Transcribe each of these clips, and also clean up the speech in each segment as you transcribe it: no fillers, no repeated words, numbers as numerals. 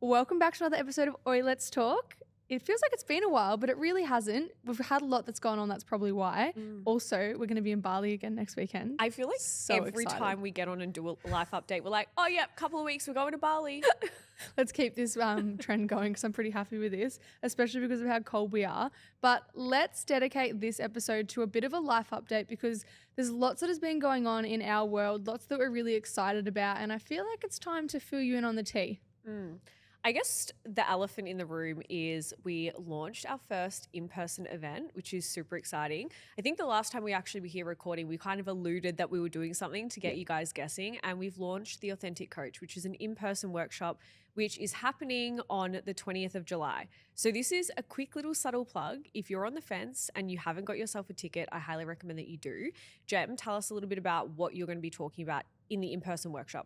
Welcome back to another episode of Oi Let's Talk. It feels like it's been a while, but it really hasn't. We've had a lot that's gone on, that's probably why. Also, we're going to be in Bali again next weekend. I feel like every time we get on and do a life update, we're like, oh yeah, couple of weeks, we're going to Bali. Let's keep this trend going because I'm pretty happy with this, especially because of how cold we are. But let's dedicate this episode to a bit of a life update because there's lots that has been going on in our world, lots that we're really excited about, and I feel like it's time to fill you in on the tea. I guess the elephant in the room is we launched our first in-person event, which is super exciting. I think the last time we actually were here recording, we kind of alluded that we were doing something to get you guys guessing, and we've launched the Authentic Coach, which is an in-person workshop which is happening on the 20th of July. So this is a quick little subtle plug. If you're on the fence and you haven't got yourself a ticket, I highly recommend that you do. Gem, tell us a little bit about what you're going to be talking about in the in-person workshop.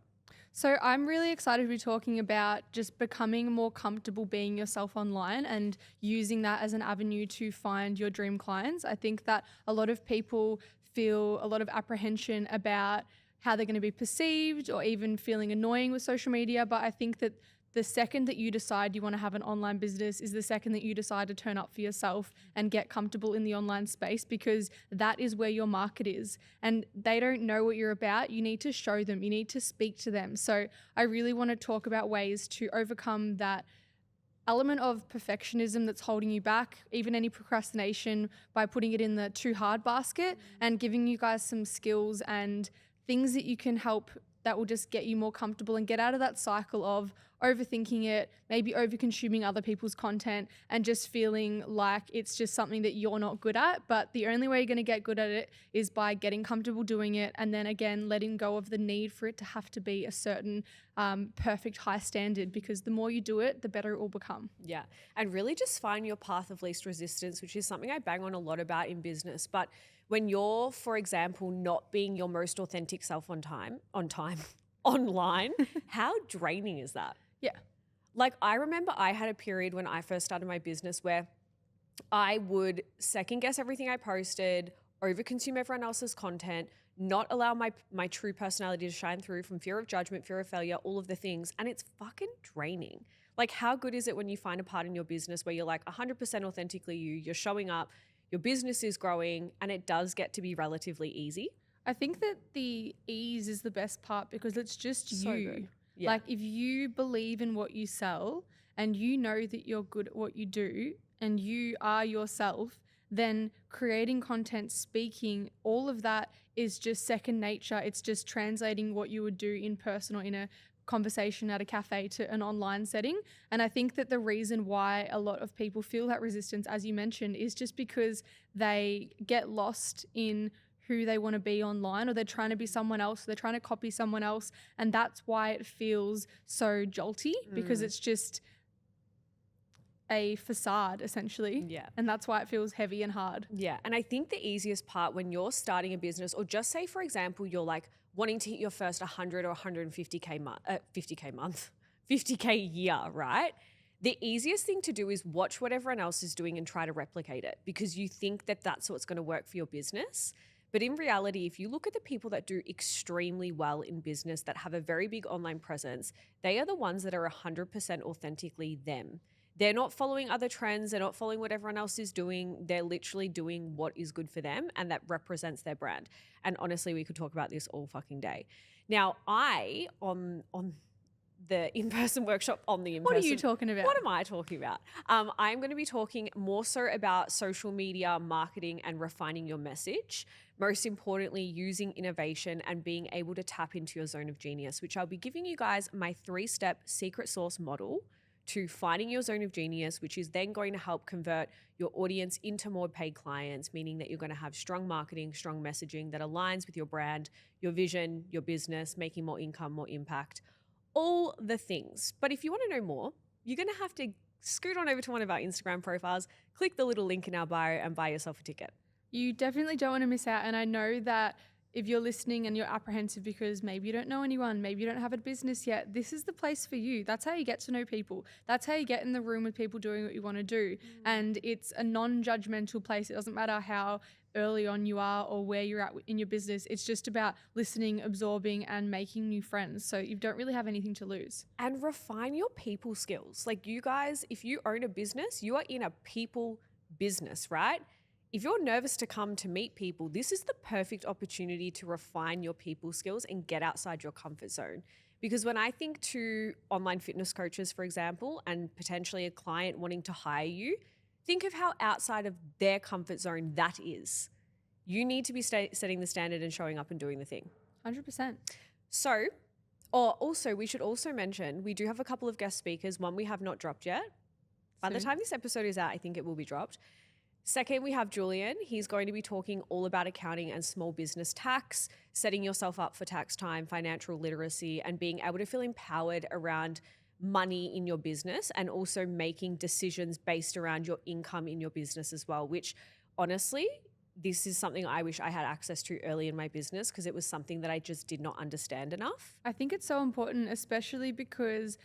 So I'm really excited to be talking about just becoming more comfortable being yourself online and using that as an avenue to find your dream clients. I think that a lot of people feel a lot of apprehension about how they're going to be perceived or even feeling annoying with social media. But I think that the second that you decide you want to have an online business is the second that you decide to turn up for yourself and get comfortable in the online space, because that is where your market is and they don't know what you're about. You need to show them, you need to speak to them. So I really want to talk about ways to overcome that element of perfectionism that's holding you back, even any procrastination, by putting it in the too hard basket and giving you guys some skills and things that you can help that will just get you more comfortable and get out of that cycle of overthinking it, maybe over-consuming other people's content and just feeling like it's just something that you're not good at. But the only way you're going to get good at it is by getting comfortable doing it, and then again, letting go of the need for it to have to be a certain perfect high standard, because the more you do it, the better it will become. Yeah. And really just find your path of least resistance, which is something I bang on a lot about in business. But when you're, for example, not being your most authentic self on time, online, how draining is that? Yeah. Like, I remember I had a period when I first started my business where I would second guess everything I posted, overconsume everyone else's content, not allow my true personality to shine through from fear of judgment, fear of failure, all of the things. And it's fucking draining. Like, how good is it when you find a part in your business where you're like 100% authentically you're showing up, your business is growing, and it does get to be relatively easy? I think that the ease is the best part because it's just So you. good. Yeah. Like, if you believe in what you sell and you know that you're good at what you do and you are yourself, then creating content, speaking, all of that is just second nature. It's just translating what you would do in person or in a conversation at a cafe to an online setting. And I think that the reason why a lot of people feel that resistance, as you mentioned, is just because they get lost in who they want to be online, or they're trying to be someone else, they're trying to copy someone else. And that's why it feels so jolty, because it's just a facade essentially. Yeah. And that's why it feels heavy and hard. Yeah. And I think the easiest part when you're starting a business, or just say, for example, you're like wanting to hit your first 100 or 150K month, 50K year, right? The easiest thing to do is watch what everyone else is doing and try to replicate it, because you think that that's what's going to work for your business. But in reality, if you look at the people that do extremely well in business, that have a very big online presence, they are the ones that are 100% authentically them. They're not following other trends. They're not following what everyone else is doing. They're literally doing what is good for them and that represents their brand. And honestly, we could talk about this all fucking day. Now, on the in-person workshop, What are you talking about? What am I talking about? I'm going to be talking more so about social media marketing and refining your message. Most importantly, using innovation and being able to tap into your zone of genius, which I'll be giving you guys my 3-step secret sauce model to finding your zone of genius, which is then going to help convert your audience into more paid clients, meaning that you're going to have strong marketing, strong messaging that aligns with your brand, your vision, your business, making more income, more impact, all the things. But if you want to know more, you're going to have to scoot on over to one of our Instagram profiles, click the little link in our bio and buy yourself a ticket. You definitely don't want to miss out. And I know that if you're listening and you're apprehensive because maybe you don't know anyone, maybe you don't have a business yet, this is the place for you. That's how you get to know people. That's how you get in the room with people doing what you want to do. And it's a non-judgmental place. It doesn't matter how early on you are or where you're at in your business. It's just about listening, absorbing, and making new friends. So you don't really have anything to lose. And refine your people skills. Like you guys, if you own a business, you are in a people business, right? If you're nervous to come to meet people, this is the perfect opportunity to refine your people skills and get outside your comfort zone. Because when I think to online fitness coaches, for example, and potentially a client wanting to hire you, think of how outside of their comfort zone that is. You need to be setting the standard and showing up and doing the thing. 100%. So, also, we should also mention, we do have a couple of guest speakers. One we have not dropped yet. By the time this episode is out, I think it will be dropped. Second, we have Julian. He's going to be talking all about accounting and small business tax, setting yourself up for tax time, financial literacy, and being able to feel empowered around money in your business and also making decisions based around your income in your business as well, which honestly, this is something I wish I had access to early in my business because it was something that I just did not understand enough. I think it's so important, especially because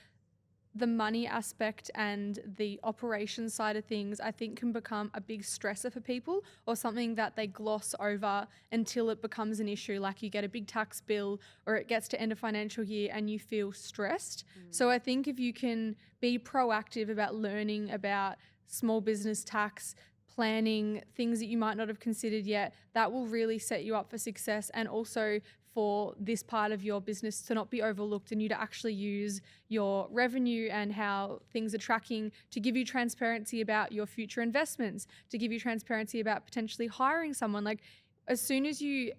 the money aspect and the operations side of things, I think can become a big stressor for people or something that they gloss over until it becomes an issue. Like you get a big tax bill or it gets to end of financial year and you feel stressed. So I think if you can be proactive about learning about small business tax, planning, things that you might not have considered yet, that will really set you up for success and also for this part of your business to not be overlooked and you to actually use your revenue and how things are tracking to give you transparency about your future investments, to give you transparency about potentially hiring someone. Like as soon as you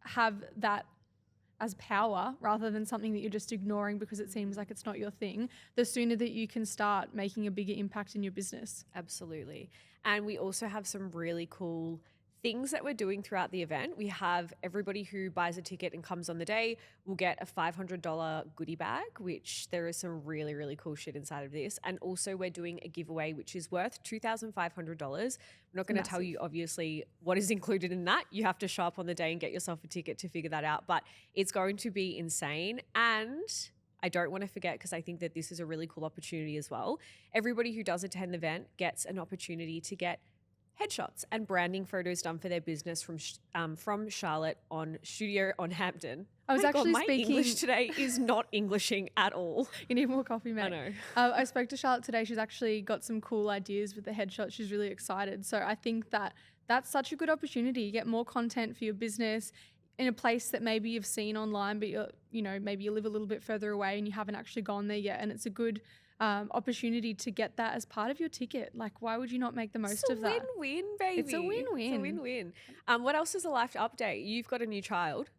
have that as power rather than something that you're just ignoring because it seems like it's not your thing, the sooner that you can start making a bigger impact in your business. Absolutely. And we also have some really cool things that we're doing throughout the event. We have everybody who buys a ticket and comes on the day will get a $500 goodie bag, which there is some really, really cool shit inside of this. And also we're doing a giveaway, which is worth $2,500. I'm not going to tell you obviously what is included in that. You have to show up on the day and get yourself a ticket to figure that out, but it's going to be insane. And I don't want to forget, because I think that this is a really cool opportunity as well. Everybody who does attend the event gets an opportunity to get headshots and branding photos done for their business from Charlotte on Studio on Hampton. I was actually my speaking. English today is not Englishing at all. You need more coffee, mate. I know. I spoke to Charlotte today. She's actually got some cool ideas with the headshot. She's really excited. So I think that that's such a good opportunity. You get more content for your business in a place that maybe you've seen online, but maybe you live a little bit further away and you haven't actually gone there yet. And it's a good opportunity to get that as part of your ticket. Like, why would you not make the most of that? It's a win-win, baby. It's a win-win. It's a win-win. What else is a life to update? You've got a new child.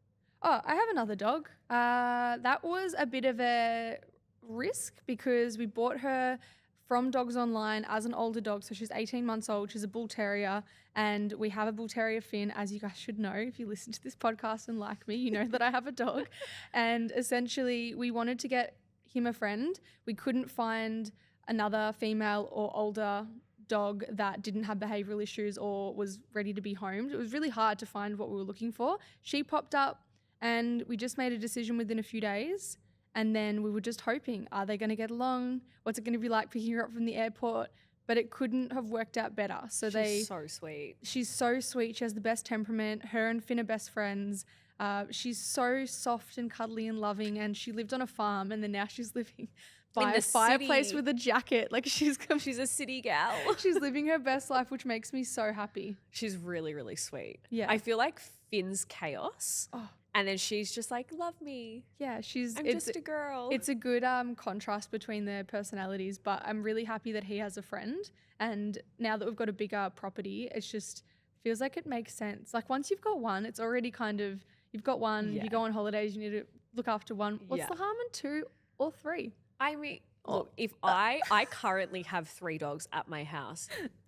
Oh, I have another dog. That was a bit of a risk because we bought her from Dogs Online as an older dog. So she's 18 months old. She's a bull terrier. And we have a bull terrier, Finn, as you guys should know. If you listen to this podcast and like me, you know that I have a dog. And essentially we wanted to get him a friend. We couldn't find another female or older dog that didn't have behavioral issues or was ready to be homed. It was really hard to find what we were looking for. She popped up and we just made a decision within a few days. And then we were just hoping, are they going to get along? What's it going to be like picking her up from the airport? But it couldn't have worked out better. She's so sweet. She's so sweet. She has the best temperament. Her and Finn are best friends. She's so soft and cuddly and loving, and she lived on a farm, and then now she's living by a fireplace with a jacket. Like she's a city gal. She's living her best life, which makes me so happy. She's really, really sweet. Yeah. I feel like Finn's chaos. Oh. And then she's just like, love me. Yeah, I'm just a girl. It's a good contrast between their personalities, but I'm really happy that he has a friend. And now that we've got a bigger property, it's just feels like it makes sense. Like once you've got one, it's already kind of, you've got one, Yeah. you go on holidays, you need to look after one. What's the harm in 2 or 3? I mean, look, if I currently have 3 dogs at my house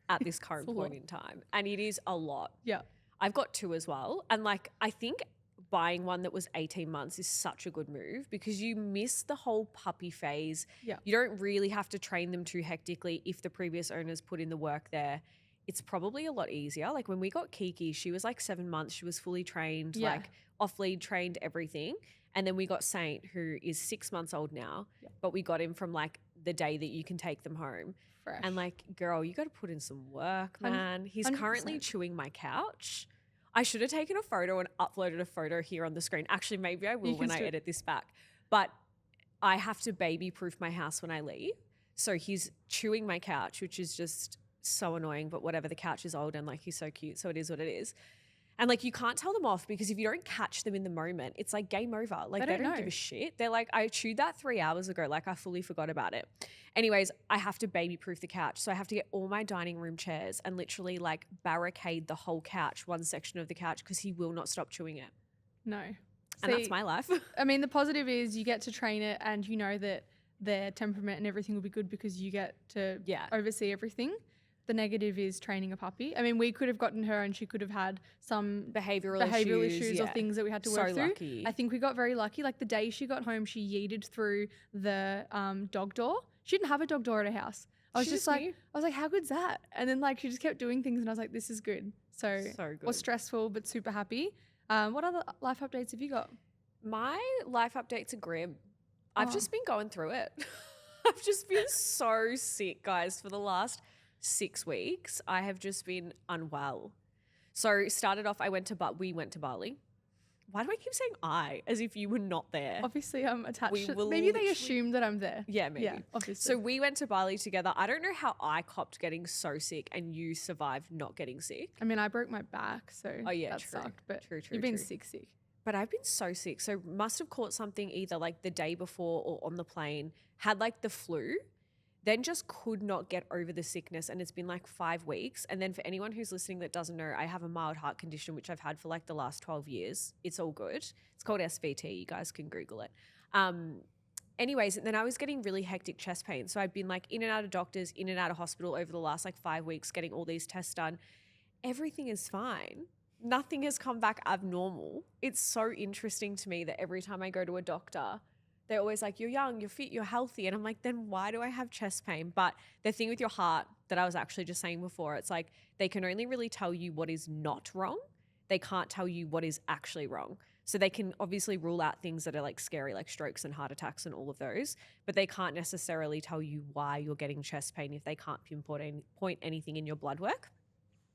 at this current point in time, and it is a lot. Yeah. I've got 2 as well. And like, I think buying one that was 18 months is such a good move because you miss the whole puppy phase. Yeah. You don't really have to train them too hectically if the previous owners put in the work there. It's probably a lot easier. Like when we got Kiki, she was like 7 months. She was fully trained, like off lead trained, everything. And then we got Saint, who is 6 months old now, but we got him from like the day that you can take them home. Fresh. And like, girl, you got to put in some work, man. He's 100%. currently chewing my couch. I should have taken a photo and uploaded a photo here on the screen. Actually, maybe I will when I edit this back. But I have to baby proof my house when I leave. So he's chewing my couch, which is just so annoying, but whatever, the couch is old and like he's so cute. So it is what it is. And like, you can't tell them off because if you don't catch them in the moment, it's like game over. Like they don't give a shit. They're like, I chewed that 3 hours ago. Like I fully forgot about it. Anyways, I have to baby proof the couch. So I have to get all my dining room chairs and literally like barricade the whole couch, one section of the couch, because he will not stop chewing it. No. And that's my life. I mean, the positive is you get to train it and you know that their temperament and everything will be good because you get to oversee everything. The negative is training a puppy. I mean, we could have gotten her and she could have had some behavioral issues or things that we had to work through. Lucky. I think we got very lucky. Like the day she got home, she yeeted through the dog door. She didn't have a dog door at her house. I was like, how good's that? And then like she just kept doing things and I was like, this is good. So good. Was stressful but super happy. What other life updates have you got? My life updates are grim. I've just been going through it. I've just been so sick, guys, for the last 6 weeks. I have just been unwell. So started off, we went to Bali. Why do I keep saying I as if you were not there? Obviously, I'm attached. Maybe they assume that I'm there. Yeah, maybe. Yeah, obviously. So we went to Bali together. I don't know how I copped getting so sick and you survived not getting sick. I mean, I broke my back, so that sucked. But you've been sick. But I've been so sick. So must have caught something either like the day before or on the plane, had like the flu, then just could not get over the sickness. And it's been like 5 weeks. And then for anyone who's listening that doesn't know, I have a mild heart condition, which I've had for like the last 12 years. It's all good. It's called SVT. You guys can Google it. Anyways, and then I was getting really hectic chest pain. So I'd been like in and out of doctors, in and out of hospital over the last like 5 weeks, getting all these tests done. Everything is fine. Nothing has come back abnormal. It's so interesting to me that every time I go to a doctor, they're always like, you're young, you're fit, you're healthy. And I'm like, then why do I have chest pain? But the thing with your heart that I was actually just saying before, it's like they can only really tell you what is not wrong. They can't tell you what is actually wrong. So they can obviously rule out things that are like scary, like strokes and heart attacks and all of those, but they can't necessarily tell you why you're getting chest pain if they can't pinpoint anything in your blood work.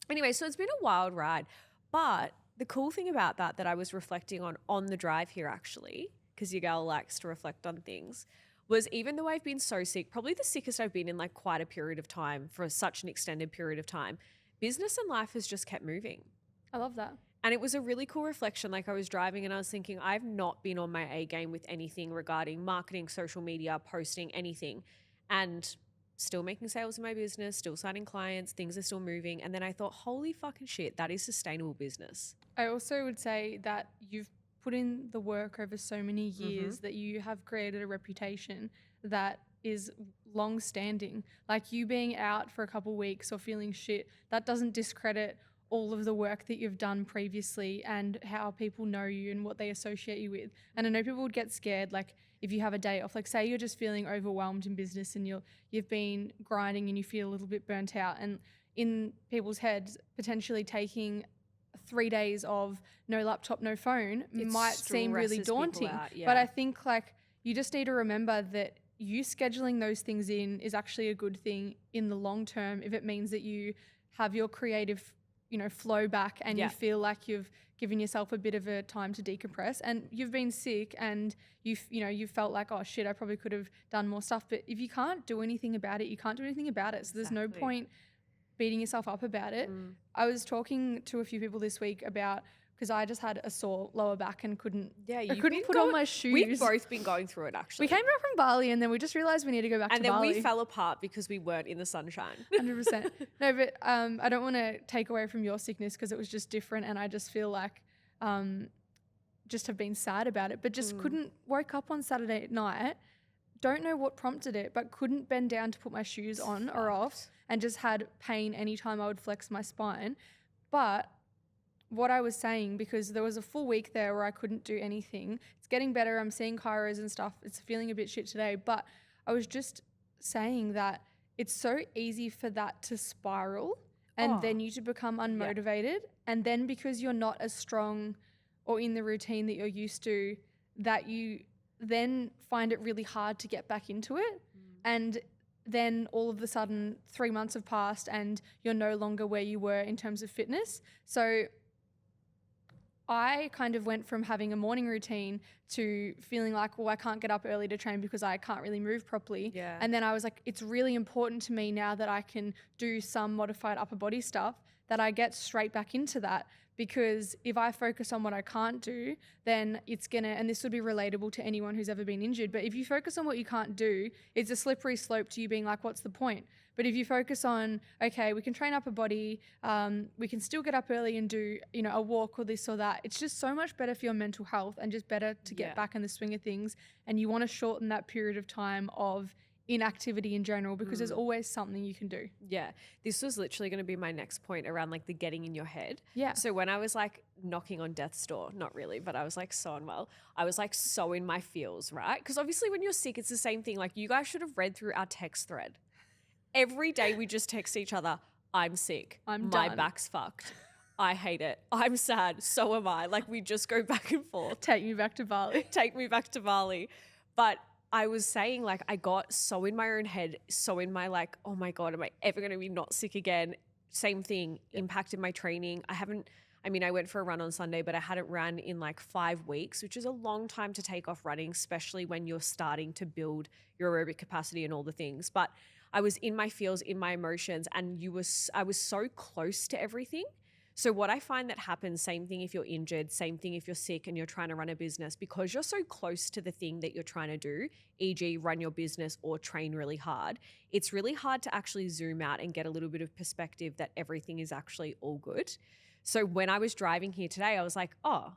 Anyway, so it's been a wild ride. But the cool thing about that I was reflecting on the drive here actually, because your girl likes to reflect on things, was even though I've been so sick, probably the sickest I've been in like quite a period of time for such an extended period of time, business and life has just kept moving. I love that. And it was a really cool reflection. Like I was driving and I was thinking, I've not been on my A game with anything regarding marketing, social media, posting, anything. And still making sales in my business, still signing clients, things are still moving. And then I thought, holy fucking shit, that is sustainable business. I also would say that you've put in the work over so many years that you have created a reputation that is long standing. Like you being out for a couple weeks or feeling shit, that doesn't discredit all of the work that you've done previously and how people know you and what they associate you with. And I know people would get scared, like if you have a day off, like say you're just feeling overwhelmed in business and you've been grinding and you feel a little bit burnt out, and in people's heads, potentially taking 3 days of no laptop, no phone might seem really daunting. But I think like you just need to remember that you scheduling those things in is actually a good thing in the long term if it means that you have your creative flow back and you feel like you've given yourself a bit of a time to decompress, and you've been sick and you felt like, oh shit, I probably could have done more stuff. But if you can't do anything about it, you can't do anything about it. So there's no point beating yourself up about it. I was talking to a few people this week about, because I just had a sore lower back and couldn't put on my shoes. We've both been going through it actually. We came back from Bali and then we just realized we need to go back to Bali. And then we fell apart because we weren't in the sunshine. 100%. No, but I don't want to take away from your sickness because it was just different, and I just feel like just have been sad about it, but just couldn't woke up on Saturday night, don't know what prompted it, but couldn't bend down to put my shoes on or off, and just had pain anytime I would flex my spine. But what I was saying, because there was a full week there where I couldn't do anything. It's getting better. I'm seeing chiros and stuff. It's feeling a bit shit today. But I was just saying that it's so easy for that to spiral and then you to become unmotivated. And then because you're not as strong or in the routine that you're used to, that you then find it really hard to get back into it. And then all of a sudden 3 months have passed and you're no longer where you were in terms of fitness. So I kind of went from having a morning routine to feeling like, well, I can't get up early to train because I can't really move properly. Yeah. And then I was like, it's really important to me now that I can do some modified upper body stuff that I get straight back into that. Because if I focus on what I can't do, then it's going to, and this would be relatable to anyone who's ever been injured, but if you focus on what you can't do, it's a slippery slope to you being like, what's the point? But if you focus on, okay, we can train up a body, we can still get up early and do, a walk or this or that. It's just so much better for your mental health and just better to get back in the swing of things. And you want to shorten that period of time of inactivity in general because there's always something you can do. Yeah. This was literally going to be my next point around like the getting in your head. Yeah. So when I was like knocking on death's door, not really, but I was like so unwell. I was like so in my feels, right? Because obviously when you're sick, it's the same thing. Like you guys should have read through our text thread. Every day we just text each other, I'm sick. My done. back's fucked. I hate it. I'm sad. So am I. Like we just go back and forth. Take me back to Bali. Take me back to Bali. But I was saying like I got so in my own head, so in my like, oh my God, am I ever going to be not sick again? Same thing, impacted my training. I went for a run on Sunday, but I hadn't run in like 5 weeks, which is a long time to take off running, especially when you're starting to build your aerobic capacity and all the things. But I was in my feels, in my emotions, and I was so close to everything. So what I find that happens, same thing if you're injured, same thing if you're sick and you're trying to run a business, because you're so close to the thing that you're trying to do, e.g. run your business or train really hard, it's really hard to actually zoom out and get a little bit of perspective that everything is actually all good. So when I was driving here today, I was like, oh,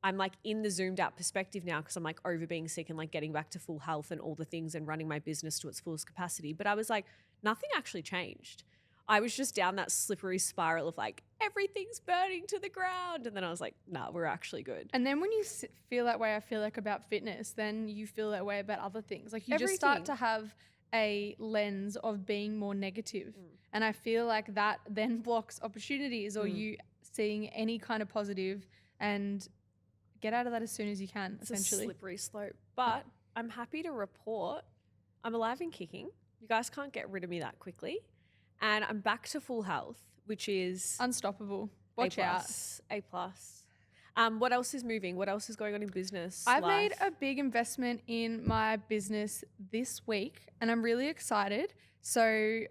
I'm like in the zoomed out perspective now because I'm like over being sick and like getting back to full health and all the things and running my business to its fullest capacity. But I was like, nothing actually changed. I was just down that slippery spiral of like, everything's burning to the ground. And then I was like, nah, we're actually good. And then when you feel that way, I feel like about fitness, then you feel that way about other things. Like you just start to have a lens of being more negative. And I feel like that then blocks opportunities or you seeing any kind of positive, and get out of that as soon as you can, essentially. It's a slippery slope. But I'm happy to report I'm alive and kicking. You guys can't get rid of me that quickly. And I'm back to full health, which is unstoppable. Watch out. A+. What else is moving? What else is going on in business? I've made a big investment in my business this week and I'm really excited. So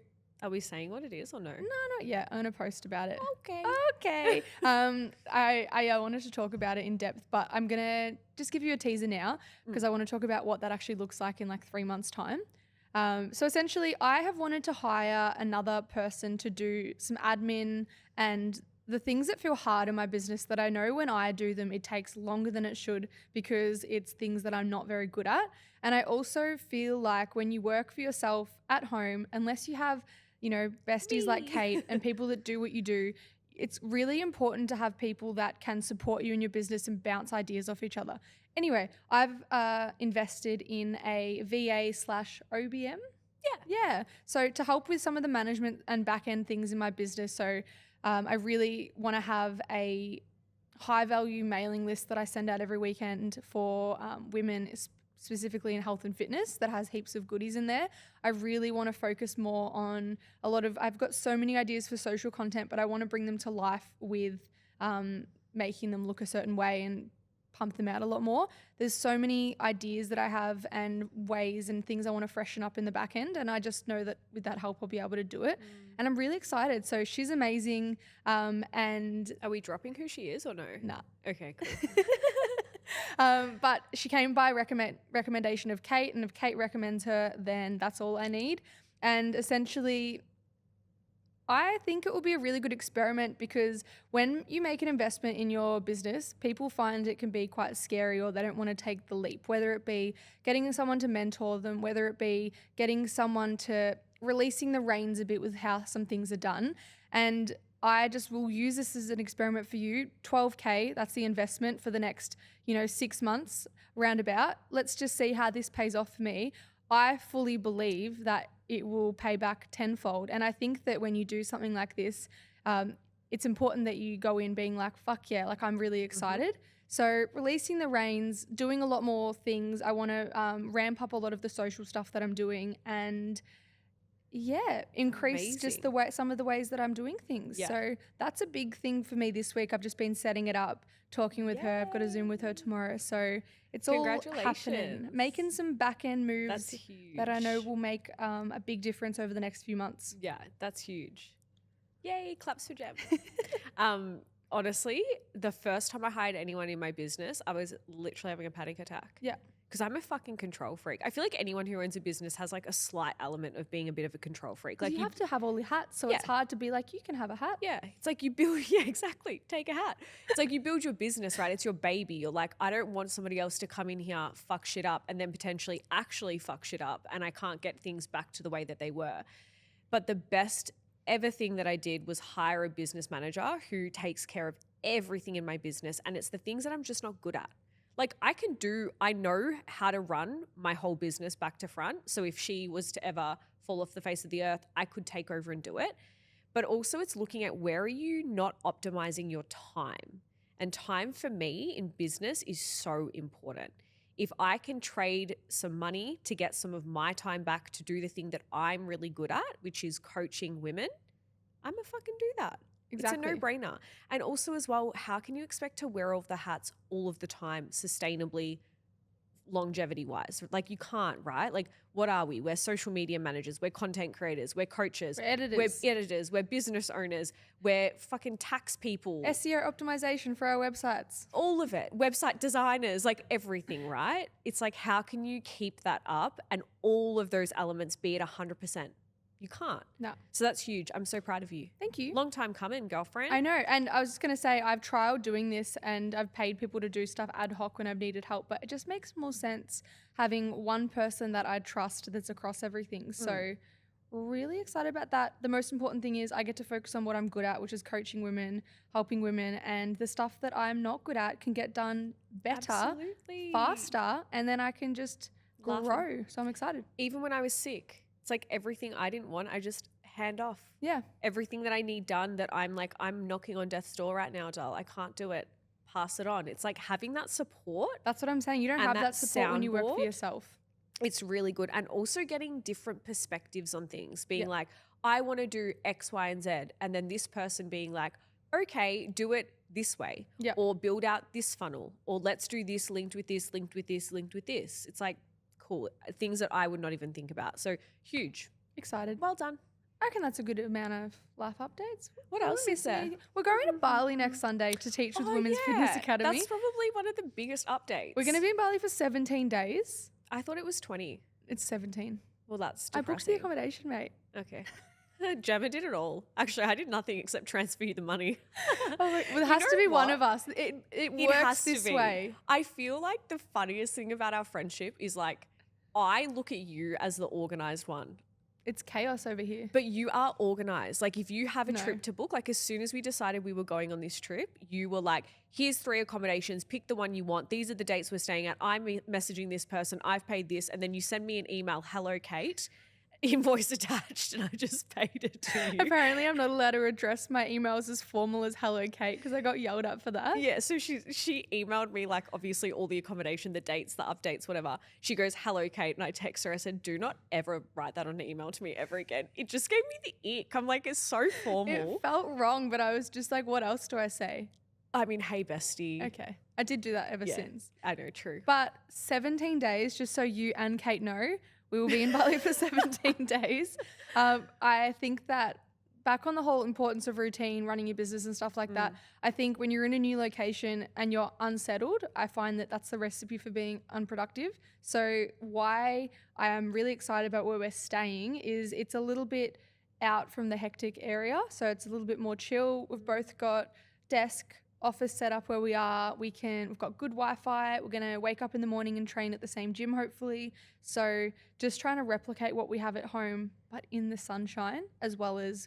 are we saying what it is or no? No, not yet. I'm going to post about it. Okay. I wanted to talk about it in depth, but I'm going to just give you a teaser now because I want to talk about what that actually looks like in like 3 months' time. So essentially, I have wanted to hire another person to do some admin and the things that feel hard in my business that I know when I do them, it takes longer than it should because it's things that I'm not very good at. And I also feel like when you work for yourself at home, unless you have, besties like Kate and people that do what you do, it's really important to have people that can support you in your business and bounce ideas off each other. Anyway, I've invested in a VA/OBM. Yeah. So to help with some of the management and back end things in my business. So I really want to have a high value mailing list that I send out every weekend for women, specifically in health and fitness, that has heaps of goodies in there. I really want to focus more on I've got so many ideas for social content, but I want to bring them to life with making them look a certain way and pump them out a lot more. There's so many ideas that I have and ways and things I want to freshen up in the back end. And I just know that with that help, I'll be able to do it. And I'm really excited. So she's amazing. And are we dropping who she is or no? Nah. Okay, cool. But she came by recommendation of Kate, and if Kate recommends her, then that's all I need. And essentially, I think it will be a really good experiment because when you make an investment in your business, people find it can be quite scary or they don't want to take the leap, whether it be getting someone to mentor them, whether it be getting someone to releasing the reins a bit with how some things are done. And I just will use this as an experiment for you. 12K, that's the investment for the next, 6 months roundabout. Let's just see how this pays off for me. I fully believe that it will pay back tenfold. And I think that when you do something like this, it's important that you go in being like, fuck yeah, like I'm really excited. So releasing the reins, doing a lot more things. I want to ramp up a lot of the social stuff that I'm doing and increase just the way, some of the ways that I'm doing things. Yeah. So that's a big thing for me this week. I've just been setting it up, talking with her. I've got a Zoom with her tomorrow. So it's all happening. Making some back end moves That's huge. that I know will make a big difference over the next few months. Yeah, that's huge. Yay, claps for Gemma. Honestly, the first time I hired anyone in my business, I was literally having a panic attack. Yeah. Because I'm a fucking control freak. I feel like anyone who owns a business has like a slight element of being a bit of a control freak. Like you have to have all the hats, so it's hard to be like, you can have a hat. Yeah, it's like you build, yeah, exactly. Take a hat. It's like you build your business, right? It's your baby. You're like, I don't want somebody else to come in here, fuck shit up, and then potentially actually fuck shit up, and I can't get things back to the way that they were. But the best ever thing that I did was hire a business manager who takes care of everything in my business, and it's the things that I'm just not good at. Like I know how to run my whole business back to front. So if she was to ever fall off the face of the earth, I could take over and do it. But also it's looking at where are you not optimizing your time? And time for me in business is so important. If I can trade some money to get some of my time back to do the thing that I'm really good at, which is coaching women, I'm a fucking do that. Exactly. It's a no-brainer. And also as well, how can you expect to wear all of the hats all of the time sustainably, longevity-wise? Like you can't, right? Like what are we? We're social media managers. We're content creators. We're coaches. We're editors. We're business owners. We're fucking tax people. SEO optimization for our websites. All of it. Website designers, like everything, right? It's like how can you keep that up and all of those elements be at 100%? You can't. No. So that's huge. I'm so proud of you. Thank you. Long time coming, girlfriend. I know. And I was just going to say, I've trialed doing this and I've paid people to do stuff ad hoc when I've needed help, but it just makes more sense having one person that I trust that's across everything. So really excited about that. The most important thing is I get to focus on what I'm good at, which is coaching women, helping women, and the stuff that I'm not good at can get done better, faster, and then I can just grow. So I'm excited. Even when I was sick, it's like everything I didn't want, I just hand off. Yeah. Everything that I need done that I'm like, I'm knocking on death's door right now, doll. I can't do it. Pass it on. It's like having that support. That's what I'm saying. You don't have that support when you work for yourself. It's really good. And also getting different perspectives on things, being like, I want to do X, Y, and Z. And then this person being like, okay, do it this way. Or build out this funnel. Or let's do this linked with this, linked with this, linked with this. It's like, cool. Things that I would not even think about. So huge. Excited. Well done. I reckon that's a good amount of life updates. What else is there? We're going to Bali next Sunday to teach with Women's Fitness Academy. That's probably one of the biggest updates. We're going to be in Bali for 17 days. I thought it was 20. It's 17. Well, that's depressing. I booked the accommodation, mate. Okay. Gemma did it all. Actually, I did nothing except transfer you the money. Well, it has to be one of us. It works this way. I feel like the funniest thing about our friendship is like, I look at you as the organized one. It's chaos over here. But you are organized. Like if you have a trip to book, like as soon as we decided we were going on this trip, you were like, here's 3 accommodations, pick the one you want. These are the dates we're staying at. I'm messaging this person. I've paid this. And then you send me an email, hello, Kate. Invoice attached, and I just paid it to you. Apparently I'm not allowed to address my emails as formal as hello Kate because I got yelled at for that. Yeah, so she emailed me like obviously all the accommodation, the dates, the updates, whatever. She goes, hello Kate, and I text her, I said, do not ever write that on an email to me ever again. It just gave me the ick. I'm like, it's so formal. It felt wrong, but I was just like, what else do I say? I mean, hey bestie. Okay. I did do that ever since. I know, true. But 17 days, just so you and Kate know, we will be in Bali for 17 days. I think that back on the whole importance of routine, running your business and stuff like that, I think when you're in a new location and you're unsettled, I find that that's the recipe for being unproductive. So why I am really excited about where we're staying is it's a little bit out from the hectic area. So it's a little bit more chill. We've both got desk, office set up where we are. We've got good Wi-Fi. We're going to wake up in the morning and train at the same gym, hopefully. So just trying to replicate what we have at home, but in the sunshine, as well as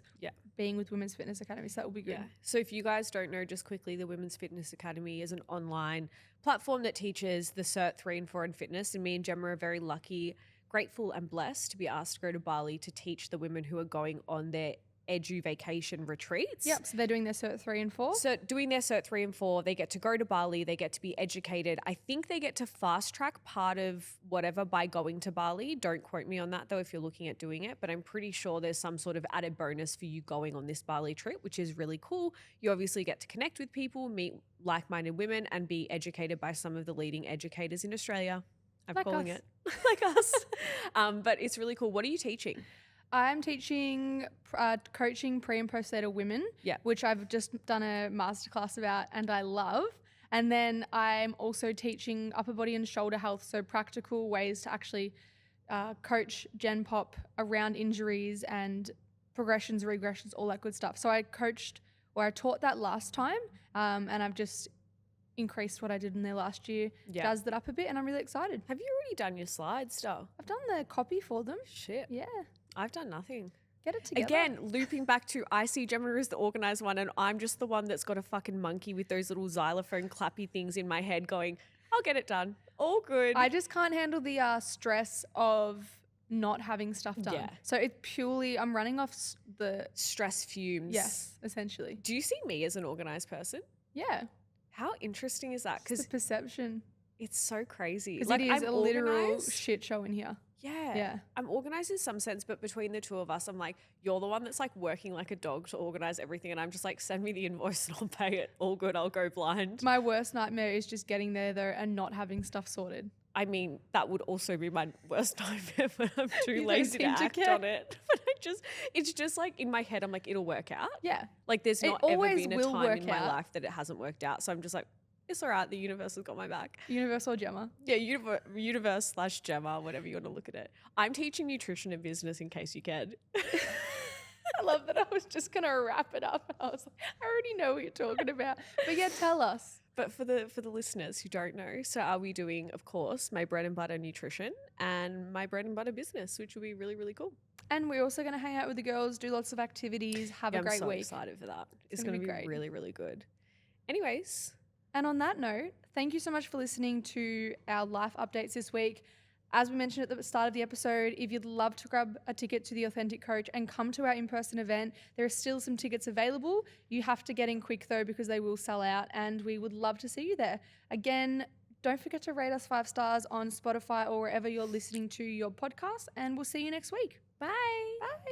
being with Women's Fitness Academy. So that will be good. Yeah. So if you guys don't know, just quickly, the Women's Fitness Academy is an online platform that teaches the cert 3 and 4 in fitness. And me and Gemma are very lucky, grateful and blessed to be asked to go to Bali to teach the women who are going on their edu vacation retreats. Yep. So they're doing their cert 3 and 4. So doing their cert 3 and 4, they get to go to Bali, they get to be educated. I think they get to fast track part of whatever by going to Bali. Don't quote me on that though if you're looking at doing it, but I'm pretty sure there's some sort of added bonus for you going on this Bali trip, which is really cool. You obviously get to connect with people, meet like-minded women, and be educated by some of the leading educators in Australia. I'm Like calling us. it like us. But it's really cool. What are you teaching? I'm teaching coaching pre and postnatal women, Yeah. which I've just done a masterclass about and I love. And then I'm also teaching upper body and shoulder health, so practical ways to actually coach Gen Pop around injuries and progressions, regressions, all that good stuff. So I taught that last time, and I've just increased what I did in there last year, jazzed it up a bit, and I'm really excited. Have you already done your slides still? I've done the copy for them. Shit. Yeah. I've done nothing. Get it together. Again, looping back to I see Gemma as the organised one and I'm just the one that's got a fucking monkey with those little xylophone clappy things in my head going, I'll get it done. All good. I just can't handle the stress of not having stuff done. Yeah. So it's purely, I'm running off the, stress fumes. yes, essentially. Do you see me as an organised person? Yeah. How interesting is that? It's the Because perception. it's so crazy. Because it is I'm a literal organised. shit show in here. Yeah. Yeah. I'm organised in some sense, but between the two of us, I'm like, you're the one that's like working like a dog to organise everything. And I'm just like, send me the invoice and I'll pay it. All good. I'll go blind. My worst nightmare is just getting there though and not having stuff sorted. I mean, that would also be my worst nightmare, but I'm too You don't lazy to seem to act care. on it. But it's just like in my head, I'm like, it'll work out. Yeah. Like there's It not ever always been a will time work in my out. life that it hasn't worked out. So I'm just like, it's all right. The universe has got my back. Universal Gemma. Yeah, universe/Gemma, whatever you want to look at it. I'm teaching nutrition and business in case you cared. I love that I was just going to wrap it up. I was like, I already know what you're talking about. But yeah, tell us. But for the listeners who don't know, so are we doing, of course, my bread and butter nutrition and my bread and butter business, which will be really, really cool. And we're also going to hang out with the girls, do lots of activities, have a I'm great so week. excited for that. It's gonna going to be be great. really, really good. Anyways, And on that note, thank you so much for listening to our life updates this week. As we mentioned at the start of the episode, if you'd love to grab a ticket to the Authentic Coach and come to our in-person event, there are still some tickets available. You have to get in quick though because they will sell out and we would love to see you there. Again, don't forget to rate us 5 stars on Spotify or wherever you're listening to your podcast and we'll see you next week. bye. Bye.